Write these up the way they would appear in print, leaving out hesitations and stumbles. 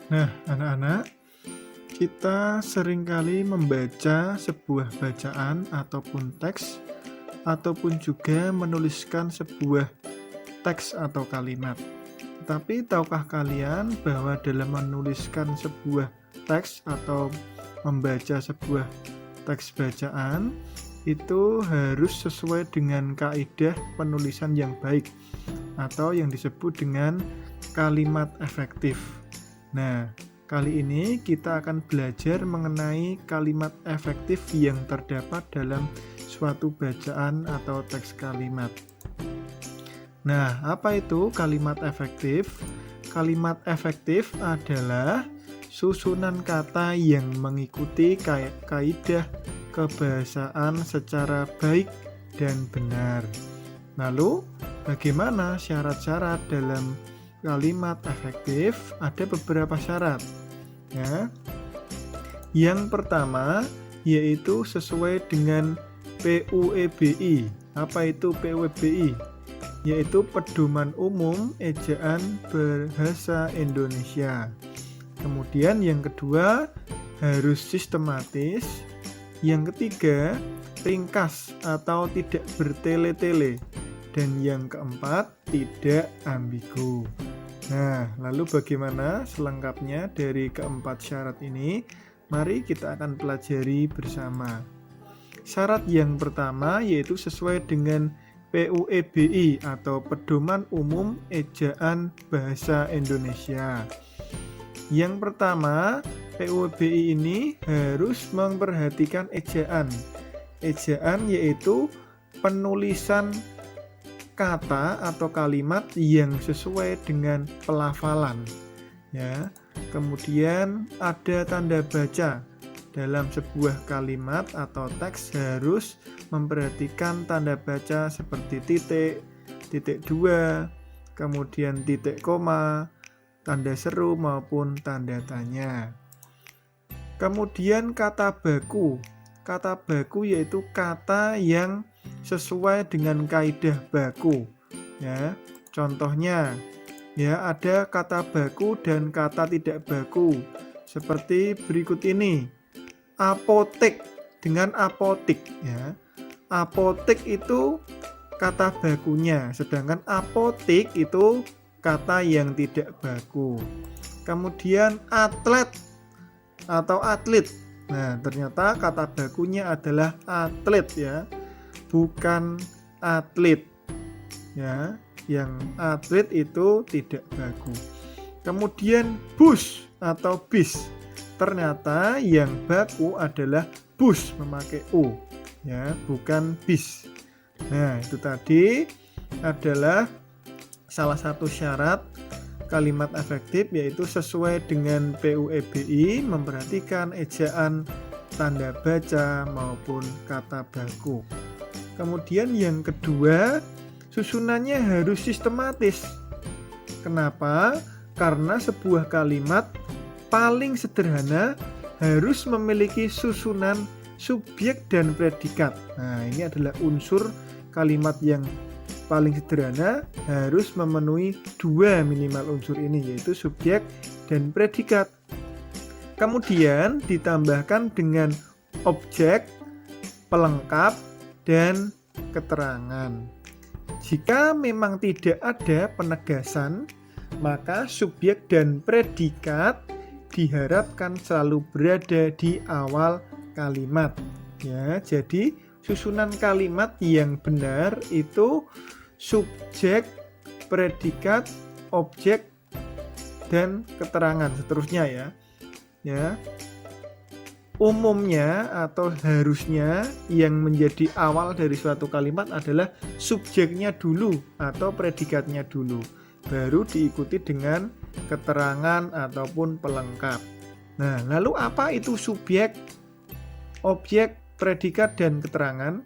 Nah, anak-anak, kita seringkali membaca sebuah bacaan ataupun teks, ataupun juga menuliskan sebuah teks atau kalimat. Tapi tahukah kalian bahwa dalam menuliskan sebuah teks atau membaca sebuah teks bacaan itu harus sesuai dengan kaidah penulisan yang baik atau yang disebut dengan kalimat efektif. Nah, kali ini kita akan belajar mengenai kalimat efektif yang terdapat dalam suatu bacaan atau teks kalimat. Nah, apa itu kalimat efektif? Kalimat efektif adalah susunan kata yang mengikuti kaidah kebahasaan secara baik dan benar. Lalu, bagaimana syarat-syarat dalam kalimat efektif? Ada beberapa syarat. Ya. Yang pertama yaitu sesuai dengan PUEBI. Apa itu PUEBI? Yaitu Pedoman Umum Ejaan Bahasa Indonesia. Kemudian yang kedua harus sistematis. Yang ketiga ringkas atau tidak bertele-tele. Dan yang keempat tidak ambigu. Nah, lalu bagaimana selengkapnya dari keempat syarat ini? Mari kita akan pelajari bersama. Syarat yang pertama yaitu sesuai dengan PUEBI atau Pedoman Umum Ejaan Bahasa Indonesia. Yang pertama, PUEBI ini harus memperhatikan ejaan. Ejaan yaitu penulisan kata atau kalimat yang sesuai dengan pelafalan. Ya. Kemudian ada tanda baca. Dalam sebuah kalimat atau teks harus memperhatikan tanda baca seperti titik, titik dua, kemudian titik koma, tanda seru maupun tanda tanya. Kemudian kata baku. Kata baku yaitu kata yang sesuai dengan kaidah baku. Ya, contohnya ya ada kata baku dan kata tidak baku. Seperti berikut ini. Apotek dengan apotik ya. Apotek itu kata bakunya, sedangkan apotik itu kata yang tidak baku. Kemudian atlet atau atlet. Nah, ternyata kata bakunya adalah atlet ya, bukan atlet. Ya, yang atlet itu tidak baku. Kemudian bus atau bis. Ternyata yang baku adalah bus memakai U ya, bukan bis. Nah, itu tadi adalah salah satu syarat kalimat efektif yaitu sesuai dengan PUEBI, memperhatikan ejaan, tanda baca maupun kata baku. Kemudian yang kedua, susunannya harus sistematis. Kenapa? Karena sebuah kalimat paling sederhana harus memiliki susunan subjek dan predikat. Nah, ini adalah unsur kalimat yang paling sederhana harus memenuhi dua minimal unsur ini, yaitu subjek dan predikat. Kemudian ditambahkan dengan objek, pelengkap, dan keterangan. Jika memang tidak ada penegasan, maka subjek dan predikat diharapkan selalu berada di awal kalimat. Ya, jadi susunan kalimat yang benar itu subjek, predikat, objek, dan keterangan seterusnya ya. Ya. Umumnya atau harusnya yang menjadi awal dari suatu kalimat adalah subjeknya dulu atau predikatnya dulu. Baru diikuti dengan keterangan ataupun pelengkap. Nah, lalu apa itu subjek, objek, predikat, dan keterangan?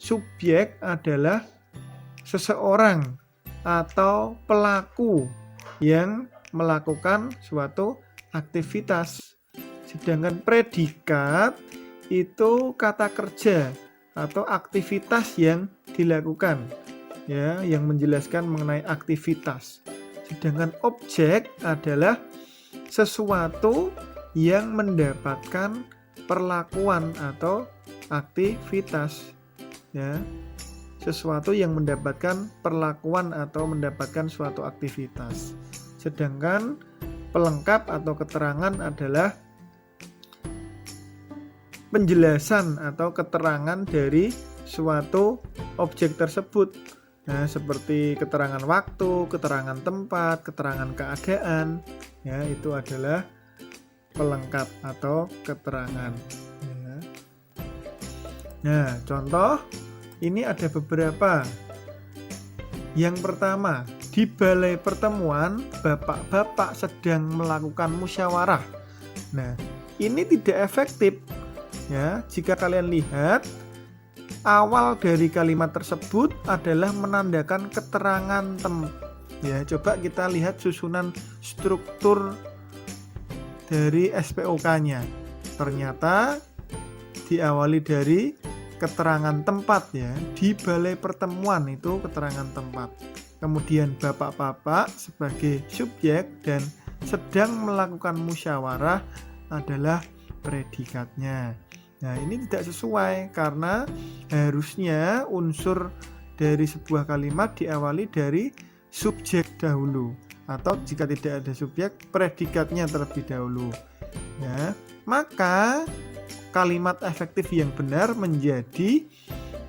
Subjek adalah seseorang atau pelaku yang melakukan suatu aktivitas. Sedangkan predikat itu kata kerja atau aktivitas yang dilakukan, ya, yang menjelaskan mengenai aktivitas. Sedangkan objek adalah sesuatu yang mendapatkan perlakuan atau aktivitas, ya. Sesuatu yang mendapatkan perlakuan atau mendapatkan suatu aktivitas. Sedangkan pelengkap atau keterangan adalah penjelasan atau keterangan dari suatu objek tersebut. Nah, seperti keterangan waktu, keterangan tempat, keterangan keadaan, ya, itu adalah pelengkap atau keterangan. Ya. Nah, contoh ini ada beberapa. Yang pertama, di balai pertemuan bapak-bapak sedang melakukan musyawarah. Nah, ini tidak efektif, ya. Jika kalian lihat, awal dari kalimat tersebut adalah menandakan keterangan ya, coba kita lihat susunan struktur dari SPOK-nya. Ternyata diawali dari keterangan tempat, ya. Di balai pertemuan itu keterangan tempat. Kemudian bapak-bapak sebagai subjek dan sedang melakukan musyawarah adalah predikatnya. Nah, ini tidak sesuai karena harusnya unsur dari sebuah kalimat diawali dari subjek dahulu, atau jika tidak ada subjek, predikatnya terlebih dahulu. Ya, maka kalimat efektif yang benar menjadi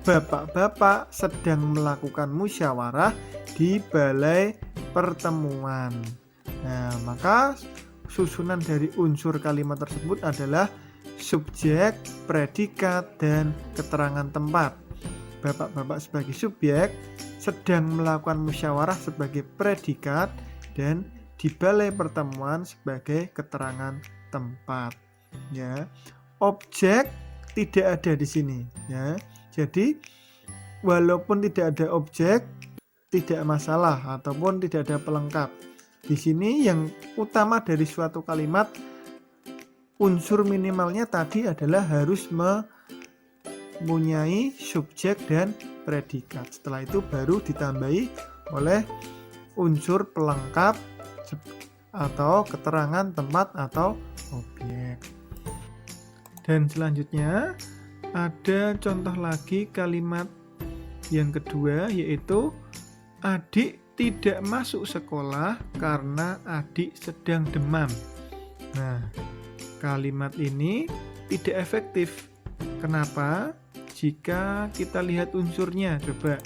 bapak-bapak sedang melakukan musyawarah di balai pertemuan. Nah, maka susunan dari unsur kalimat tersebut adalah subjek, predikat, dan keterangan tempat. Bapak-bapak sebagai subjek, sedang melakukan musyawarah sebagai predikat, dan di balai pertemuan sebagai keterangan tempat. Ya, objek tidak ada di sini. Ya, jadi walaupun tidak ada objek, tidak masalah, ataupun tidak ada pelengkap. Di sini yang utama dari suatu kalimat, unsur minimalnya tadi adalah harus mempunyai subjek dan predikat. Setelah itu baru ditambahi oleh unsur pelengkap atau keterangan tempat atau objek. Dan selanjutnya ada contoh lagi kalimat yang kedua, yaitu adik tidak masuk sekolah karena adik sedang demam. Nah, kalimat ini tidak efektif. Kenapa? Jika kita lihat unsurnya, coba.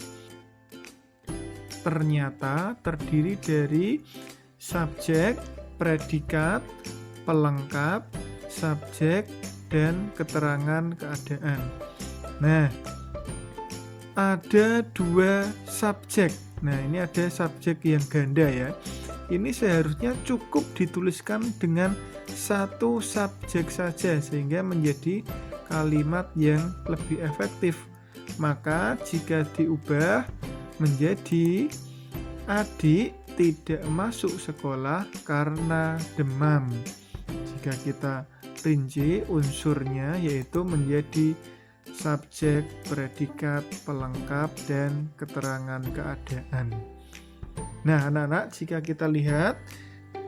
Ternyata terdiri dari subjek, predikat, pelengkap, subjek, dan keterangan keadaan. Nah, ada dua subjek. Nah, ini ada subjek yang ganda, ya. Ini seharusnya cukup dituliskan dengan satu subjek saja sehingga menjadi kalimat yang lebih efektif. Maka jika diubah menjadi adik tidak masuk sekolah karena demam, jika kita rinci unsurnya, yaitu menjadi subjek, predikat, pelengkap, dan keterangan keadaan. Nah, anak-anak, jika kita lihat,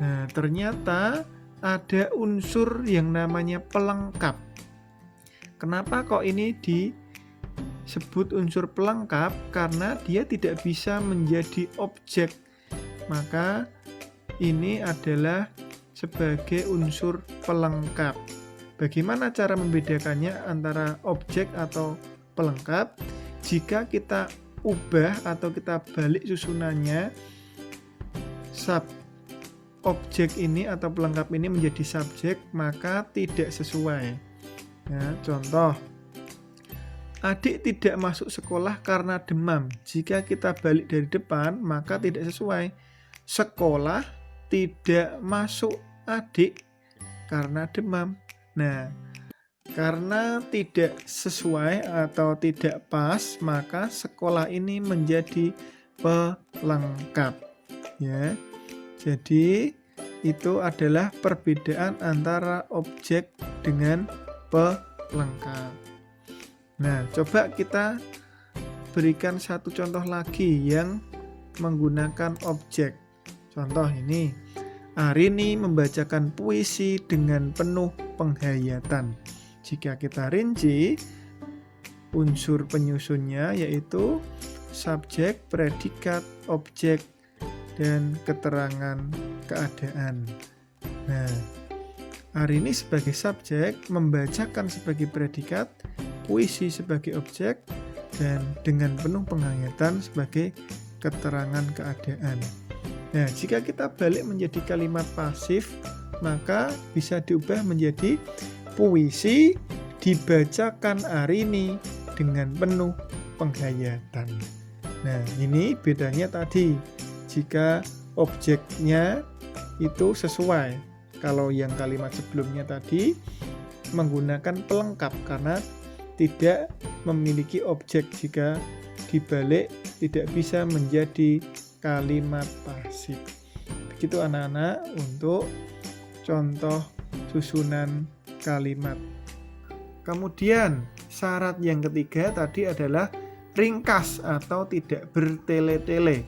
nah, ternyata ada unsur yang namanya pelengkap. Kenapa kok ini disebut unsur pelengkap? Karena dia tidak bisa menjadi objek. Maka ini adalah sebagai unsur pelengkap. Bagaimana cara membedakannya antara objek atau pelengkap? Jika kita ubah atau kita balik susunannya, objek ini atau pelengkap ini menjadi subjek, maka tidak sesuai. Ya, contoh, adik tidak masuk sekolah karena demam. Jika kita balik dari depan, maka tidak sesuai. Sekolah tidak masuk adik karena demam. Nah, karena tidak sesuai atau tidak pas, maka sekolah ini menjadi pelengkap. Ya, jadi itu adalah perbedaan antara objek dengan pelengkap. Nah, coba kita berikan satu contoh lagi yang menggunakan objek. Contoh ini, Arini membacakan puisi dengan penuh penghayatan. Jika kita rinci, unsur penyusunnya yaitu subjek, predikat, objek, dan keterangan keadaan. Nah, Arini sebagai subjek, membacakan sebagai predikat, puisi sebagai objek, dan dengan penuh penghayatan sebagai keterangan keadaan. Nah, jika kita balik menjadi kalimat pasif, maka bisa diubah menjadi puisi dibacakan Arini dengan penuh penghayatan. Nah, ini bedanya tadi. Jika objeknya itu sesuai. Kalau yang kalimat sebelumnya tadi menggunakan pelengkap karena tidak memiliki objek, jika dibalik tidak bisa menjadi kalimat pasif. Begitu anak-anak untuk contoh susunan kalimat. Kemudian syarat yang ketiga tadi adalah ringkas atau tidak bertele-tele.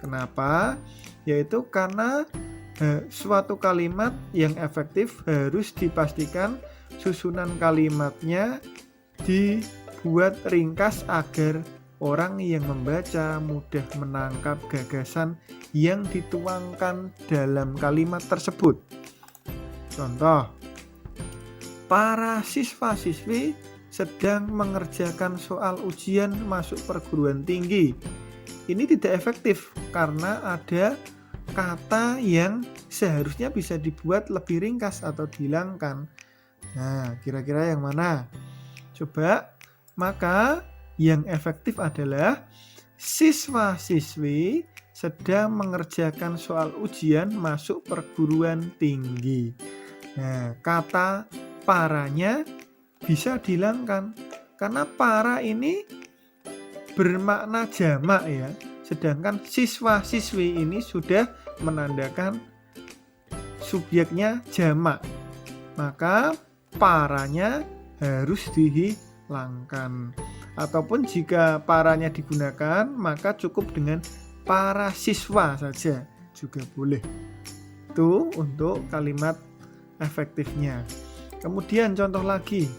Kenapa? Yaitu karena suatu kalimat yang efektif harus dipastikan susunan kalimatnya dibuat ringkas agar orang yang membaca mudah menangkap gagasan yang dituangkan dalam kalimat tersebut. Contoh, para siswa-siswi sedang mengerjakan soal ujian masuk perguruan tinggi. Ini tidak efektif karena ada kata yang seharusnya bisa dibuat lebih ringkas atau dihilangkan. Nah, kira-kira yang mana? Coba, maka yang efektif adalah siswa-siswi sedang mengerjakan soal ujian masuk perguruan tinggi. Nah, kata paranya bisa dihilangkan karena para ini bermakna jamak ya. Sedangkan siswa-siswi ini sudah menandakan subjeknya jamak. Maka paranya harus dihilangkan. Ataupun jika paranya digunakan, maka cukup dengan para siswa saja juga boleh. Itu untuk kalimat efektifnya. Kemudian contoh lagi.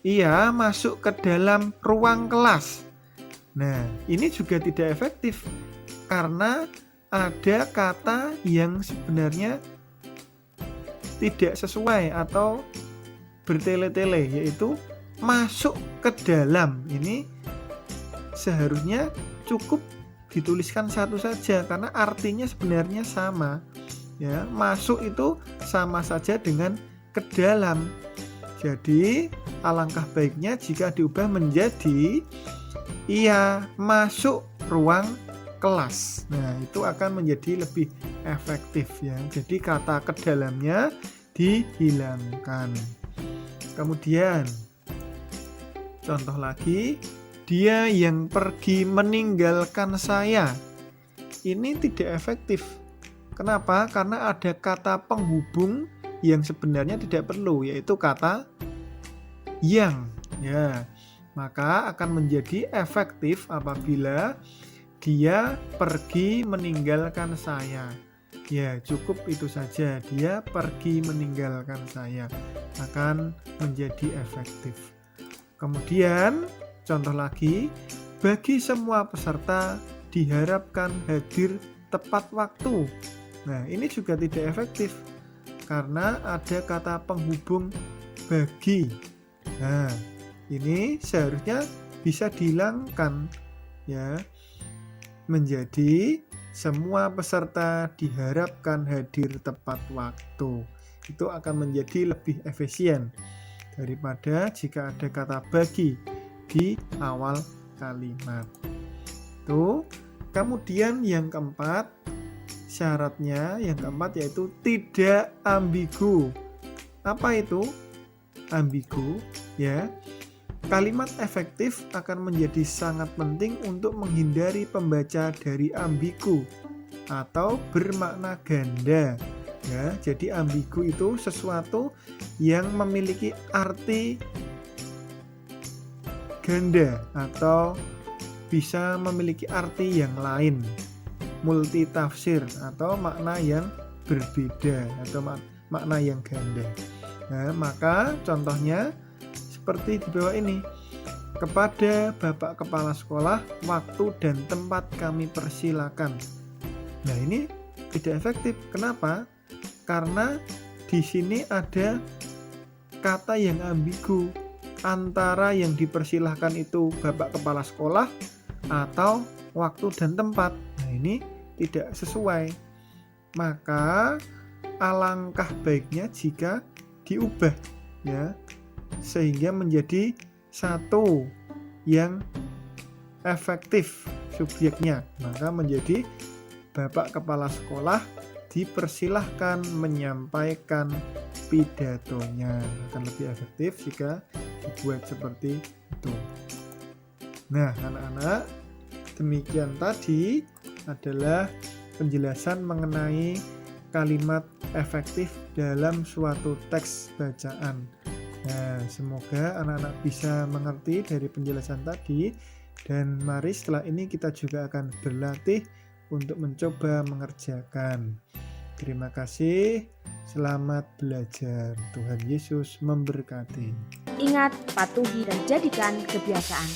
Ia masuk ke dalam ruang kelas. Nah, ini juga tidak efektif karena ada kata yang sebenarnya tidak sesuai atau bertele-tele, yaitu masuk ke dalam. Ini seharusnya cukup dituliskan satu saja karena artinya sebenarnya sama. Ya, masuk itu sama saja dengan ke dalam. Jadi, alangkah baiknya jika diubah menjadi ia masuk ruang kelas. Nah, itu akan menjadi lebih efektif ya. Jadi kata ke dalamnya dihilangkan. Kemudian contoh lagi, dia yang pergi meninggalkan saya. Ini tidak efektif. Kenapa? Karena ada kata penghubung yang sebenarnya tidak perlu, yaitu kata yang. Ya. Maka akan menjadi efektif apabila dia pergi meninggalkan saya. Ya, cukup itu saja. Dia pergi meninggalkan saya. Akan menjadi efektif. Kemudian, contoh lagi, bagi semua peserta diharapkan hadir tepat waktu. Nah, ini juga tidak efektif karena ada kata penghubung bagi. Nah, ini seharusnya bisa dihilangkan ya, menjadi semua peserta diharapkan hadir tepat waktu. Itu akan menjadi lebih efisien daripada jika ada kata bagi di awal kalimat. Tuh. Kemudian yang keempat, syaratnya yang keempat yaitu tidak ambigu. Apa itu ambigu? Ya. Kalimat efektif akan menjadi sangat penting untuk menghindari pembaca dari ambigu atau bermakna ganda. Ya, jadi ambigu itu sesuatu yang memiliki arti ganda atau bisa memiliki arti yang lain, multitafsir atau makna yang berbeda atau makna yang ganda. Nah, maka contohnya seperti di bawah ini. Kepada Bapak Kepala Sekolah, waktu dan tempat kami persilakan. Nah, ini tidak efektif. Kenapa? Karena di sini ada kata yang ambigu antara yang dipersilahkan itu Bapak Kepala Sekolah atau waktu dan tempat. Nah, ini tidak sesuai. Maka alangkah baiknya jika diubah ya, sehingga menjadi satu yang efektif subjeknya. Maka menjadi Bapak Kepala Sekolah dipersilahkan menyampaikan pidatonya. Akan lebih efektif jika dibuat seperti itu. Nah, anak-anak, demikian tadi adalah penjelasan mengenai kalimat efektif dalam suatu teks bacaan. Nah, semoga anak-anak bisa mengerti dari penjelasan tadi, dan mari setelah ini kita juga akan berlatih untuk mencoba mengerjakan. Terima kasih, selamat belajar. Tuhan Yesus memberkati. Ingat, patuhi dan jadikan kebiasaan.